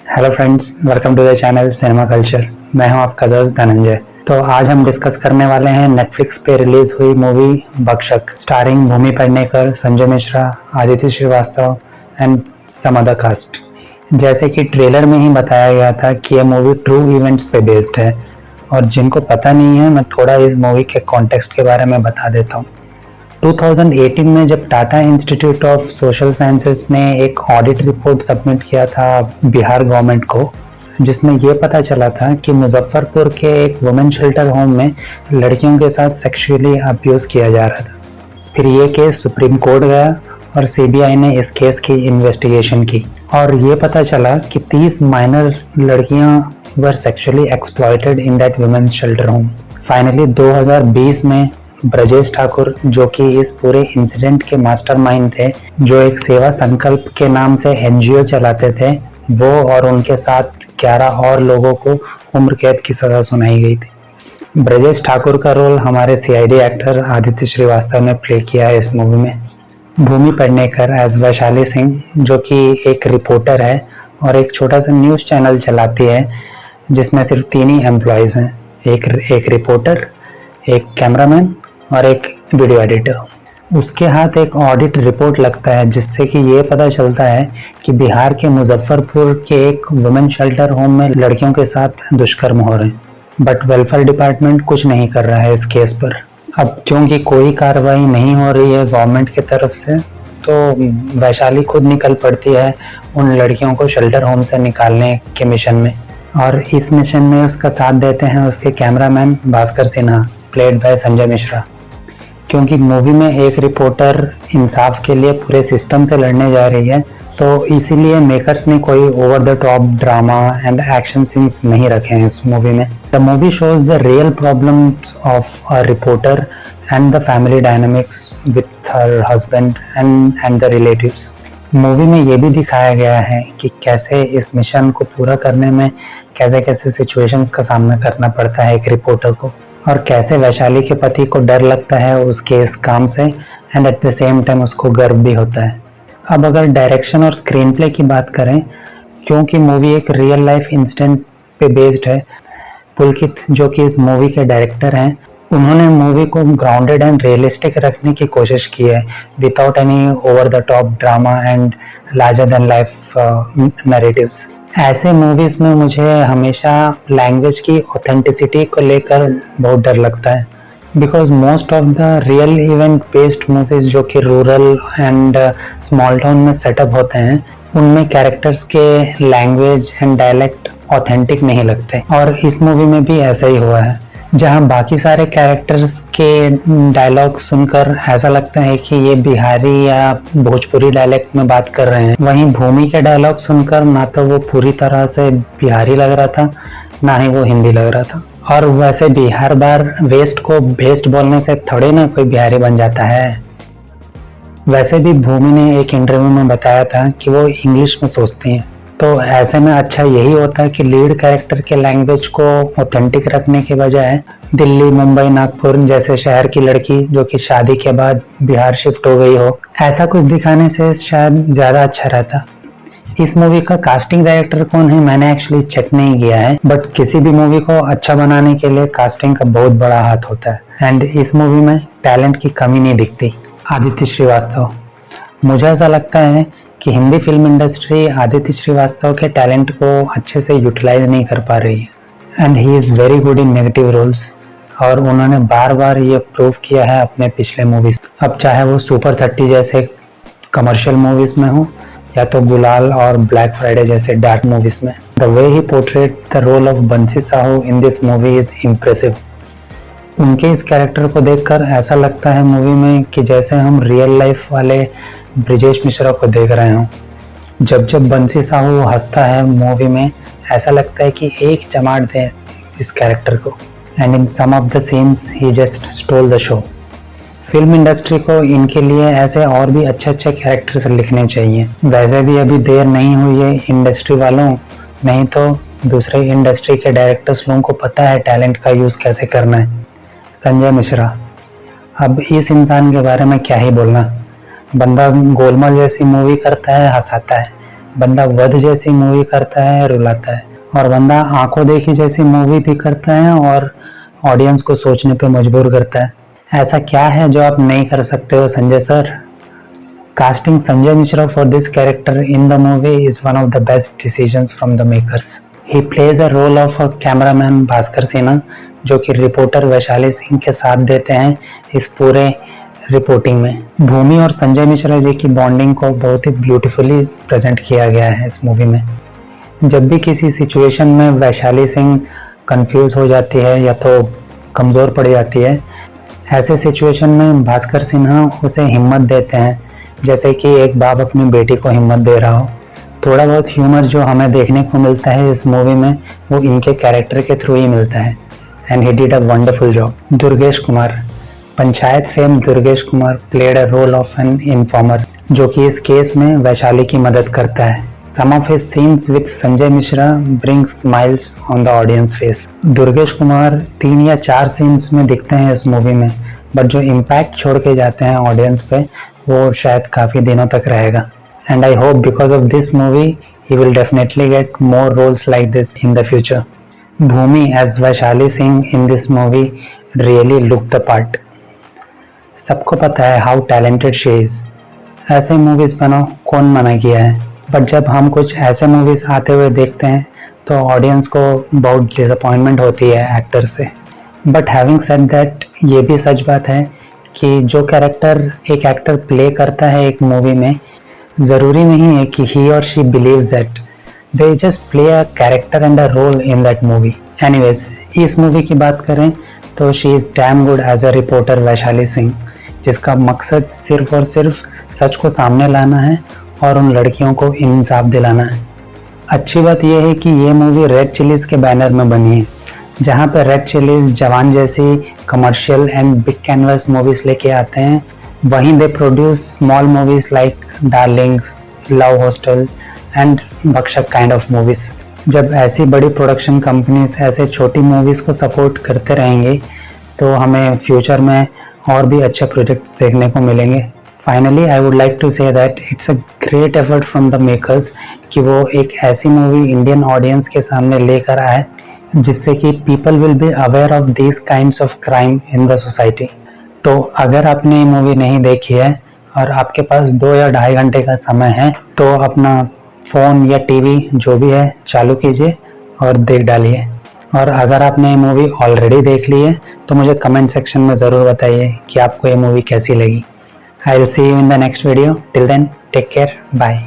Hello friends, welcome to the channel cinema culture. मैं हूं आपका दोस्त धनंजय। तो आज हम डिस्कस करने वाले हैं नेटफ्लिक्स पे रिलीज हुई movie Bhakshak, starring Bhumi Pednekar, Sanjay Mishra, Aditya Srivastava and some other cast. जैसे कि ट्रेलर में ही बताया गया था कि यह मूवी ट्रू इवेंट्स पे बेस्ड है, और जिनको पता नहीं है मैं थोड़ा इस मूवी के कॉन्टेक्स्ट के बारे में बता देता हूँ। 2018 में जब Tata institute of social sciences ने एक ऑडिट रिपोर्ट सबमिट किया था बिहार गवर्नमेंट को, जिसमें यह पता चला था कि मुजफ्फरपुर के एक वुमेन शेल्टर होम में लड़कियों के साथ सेक्सुअली अब्यूज किया जा रहा था। फिर ये केस सुप्रीम कोर्ट गया और सीबीआई ने इस केस की इन्वेस्टिगेशन की, और ये पता चला कि 30 माइनर लड़कियां were sexually exploited in that women shelter home. Finally 2020 में ब्रजेश ठाकुर, जो कि इस पूरे इंसिडेंट के मास्टरमाइंड थे, जो एक सेवा संकल्प के नाम से एनजीओ चलाते थे, वो और उनके साथ 11 और लोगों को उम्र कैद की सजा सुनाई गई थी। ब्रजेश ठाकुर का रोल हमारे सीआईडी एक्टर आदित्य श्रीवास्तव ने प्ले किया है इस मूवी में। भूमि पेडनेकर एज वैशाली सिंह, जो कि एक रिपोर्टर है और एक छोटा सा न्यूज़ चैनल चलाती है जिसमें सिर्फ 3 ही एम्प्लॉयज़ हैं, एक रिपोर्टर, एक कैमरामैन और एक वीडियो एडिटर। उसके हाथ एक ऑडिट रिपोर्ट लगता है जिससे कि ये पता चलता है कि बिहार के मुजफ्फरपुर के एक वुमेन शेल्टर होम में लड़कियों के साथ दुष्कर्म हो रहे हैं, बट वेलफेयर डिपार्टमेंट कुछ नहीं कर रहा है इस केस पर। अब क्योंकि कोई कार्रवाई नहीं हो रही है गवर्नमेंट की तरफ से, तो वैशाली खुद निकल पड़ती है उन लड़कियों को शेल्टर होम से निकालने के मिशन में, और इस मिशन में उसका साथ देते हैं उसके cameraman Bhaskar Sinha, played by Sanjay Mishra. क्योंकि मूवी में एक रिपोर्टर इंसाफ के लिए पूरे सिस्टम से लड़ने जा रही है, तो इसीलिए मेकर्स ने कोई over the top drama and action scenes नहीं रखे हैं इस मूवी में। The movie shows the real problems of a reporter and the family dynamics with her husband and the relatives. Movie में ये भी दिखाया गया है कि कैसे इस मिशन को पूरा करने में कैसे कैसे सिचुएशंस का सामना करना पड़ता है एक रिपोर्टर को, और कैसे वैशाली के पति को डर लगता है उसके इस काम से and at the same time उसको गर्व भी होता है। अब अगर डायरेक्शन और स्क्रीन प्ले की बात करें, क्योंकि मूवी एक रियल लाइफ इंसिडेंट पे बेस्ड है, पुलकित, जो कि इस मूवी के डायरेक्टर हैं, उन्होंने मूवी को ग्राउंडेड एंड रियलिस्टिक रखने की कोशिश की है without any over the top drama and larger than life narratives. ऐसे मूवीज में मुझे हमेशा लैंग्वेज की ऑथेंटिसिटी को लेकर बहुत डर लगता है, because most of the real event based movies जो कि रूरल एंड स्मॉल टाउन में सेटअप होते हैं, उनमें कैरेक्टर्स के लैंग्वेज एंड डायलेक्ट ऑथेंटिक नहीं लगते, और इस मूवी में भी ऐसा ही हुआ है। जहां बाकी सारे कैरेक्टर्स के डायलॉग सुनकर ऐसा लगता है कि ये बिहारी या भोजपुरी डायलेक्ट में बात कर रहे हैं, वहीं भूमि के डायलॉग सुनकर ना तो वो पूरी तरह से बिहारी लग रहा था, ना ही वो हिंदी लग रहा था। और वैसे भी हर बार वेस्ट को बेस्ट बोलने से थोड़े ना कोई बिहारी बन जाता है। वैसे भी भूमि ने एक इंटरव्यू में बताया था कि वो इंग्लिश में सोचती हैं, तो ऐसे में अच्छा यही होता है कि लीड कैरेक्टर के लैंग्वेज को ऑथेंटिक रखने के बजाय दिल्ली, मुंबई, नागपुर जैसे शहर की लड़की जो कि शादी के बाद बिहार शिफ्ट हो गई हो, ऐसा कुछ दिखाने से शायद ज़्यादा अच्छा रहता। इस मूवी का कास्टिंग डायरेक्टर कौन है मैंने एक्चुअली चेक नहीं किया है, बट किसी भी मूवी को अच्छा बनाने के लिए कास्टिंग का बहुत बड़ा हाथ होता है, एंड इस मूवी में टैलेंट की कमी नहीं दिखती। आदित्य श्रीवास्तव, मुझे ऐसा लगता है कि हिंदी फिल्म इंडस्ट्री आदित्य श्रीवास्तव के टैलेंट को अच्छे से यूटिलाइज नहीं कर पा रही है, and he is very good in negative roles, और उन्होंने बार बार ये प्रूव किया है अपने पिछले मूवीज। अब चाहे वो सुपर 30 जैसे कमर्शियल मूवीज में हो या तो गुलाल और ब्लैक फ्राइडे जैसे डार्क मूवीज में, the way he portrayed the role of Bansi Sahu in this movie is impressive. उनके इस कैरेक्टर को देखकर ऐसा लगता है मूवी में कि जैसे हम रियल लाइफ वाले ब्रजेश मिश्रा को देख रहे हों। जब जब बंसी साहू हंसता है मूवी में, ऐसा लगता है कि एक चमाट दे इस कैरेक्टर को, and in some of the scenes he just stole the show. Film industry को इनके लिए ऐसे और भी अच्छे अच्छे कैरेक्टर्स लिखने चाहिए। वैसे भी अभी देर नहीं हुई है इंडस्ट्री वालों, नहीं तो दूसरे इंडस्ट्री के डायरेक्टर्स लोगों को पता है टैलेंट का यूज़ कैसे करना है। संजय मिश्रा, अब इस इंसान के बारे में क्या ही बोलना। बंदा गोलमाल जैसी मूवी करता है, हंसाता है, बंदा वध जैसी मूवी करता है, रुलाता है, और बंदा आंखों देखी जैसी मूवी भी करता है और ऑडियंस को सोचने पे मजबूर करता है। ऐसा क्या है जो आप नहीं कर सकते हो Sanjay sir? Casting Sanjay Mishra for this character in the movie is one of the best decisions from the makers. He plays a role of a cameraman Bhaskar Sinha, जो कि रिपोर्टर वैशाली सिंह के साथ देते हैं इस पूरे रिपोर्टिंग में। भूमि और संजय मिश्रा जी की बॉन्डिंग को बहुत ही ब्यूटीफुली प्रेजेंट किया गया है इस मूवी में। जब भी किसी सिचुएशन में वैशाली सिंह कंफ्यूज हो जाती है या तो कमज़ोर पड़ जाती है, ऐसे सिचुएशन में भास्कर सिन्हा उसे हिम्मत देते हैं, जैसे कि एक बाप अपनी बेटी को हिम्मत दे रहा हो। थोड़ा बहुत ह्यूमर जो हमें देखने को मिलता है इस मूवी में, वो इनके कैरेक्टर के थ्रू ही मिलता है, and he did a wonderful job. Durgesh Kumar, Panchayat fame Durgesh Kumar played a role of an informer, जो कि इस केस में वैशाली की मदद करता है। Some of his scenes with Sanjay Mishra bring smiles on the audience face. Durgesh Kumar 3 या 4 सीन्स में दिखते हैं इस मूवी में, बट जो इम्पैक्ट छोड़ के जाते हैं ऑडियंस पे, वो शायद काफ़ी दिनों तक रहेगा। And I hope because of this movie he will definitely get more roles like this in the future. Bhumi as Vaishali Singh in this movie really look the part. सबको पता है हाउ टैलेंटेड शी इज़। ऐसे मूवीज़ बनाओ, कौन मना किया है? But जब हम कुछ ऐसे मूवीज़ आते हुए देखते हैं तो ऑडियंस को बहुत डिसअपॉइंटमेंट होती है एक्टर से। बट हैविंग सेड दैट, ये भी सच बात है कि जो कैरेक्टर एक एक्टर प्ले करता है एक मूवी में, ज़रूरी नहीं है कि ही और she believes that, they just play a character and a role in that movie. Anyways, इस मूवी की बात करें तो she is damn good as a reporter Vaishali Singh, जिसका मकसद सिर्फ और सिर्फ सच को सामने लाना है और उन लड़कियों को इंसाफ दिलाना है। अच्छी बात यह है कि ये मूवी रेड चिलीज़ के बैनर में बनी है, जहाँ पर रेड चिलीज़ जवान जैसी commercial and big canvas movies लेके आते हैं, वहीं they produce small movies like Darlings, Love Hostel and Bhakshak kind of movies. जब ऐसी बड़ी प्रोडक्शन कंपनीज ऐसे छोटी मूवीज़ को सपोर्ट करते रहेंगे तो हमें फ्यूचर में और भी अच्छे प्रोजेक्ट्स देखने को मिलेंगे। Finally I would like to say that it's a great effort from the makers कि वो एक ऐसी मूवी इंडियन ऑडियंस के सामने लेकर आए जिससे कि people will be aware of this kinds of crime in the society. तो अगर आपने ये मूवी नहीं देखी है और आपके पास 2 या 2.5 घंटे का समय है, तो अपना फ़ोन या टीवी जो भी है चालू कीजिए और देख डालिए। और अगर आपने ये मूवी ऑलरेडी देख ली है तो मुझे कमेंट सेक्शन में ज़रूर बताइए कि आपको ये मूवी कैसी लगी। I will see you in the next video. Till then, take care, bye.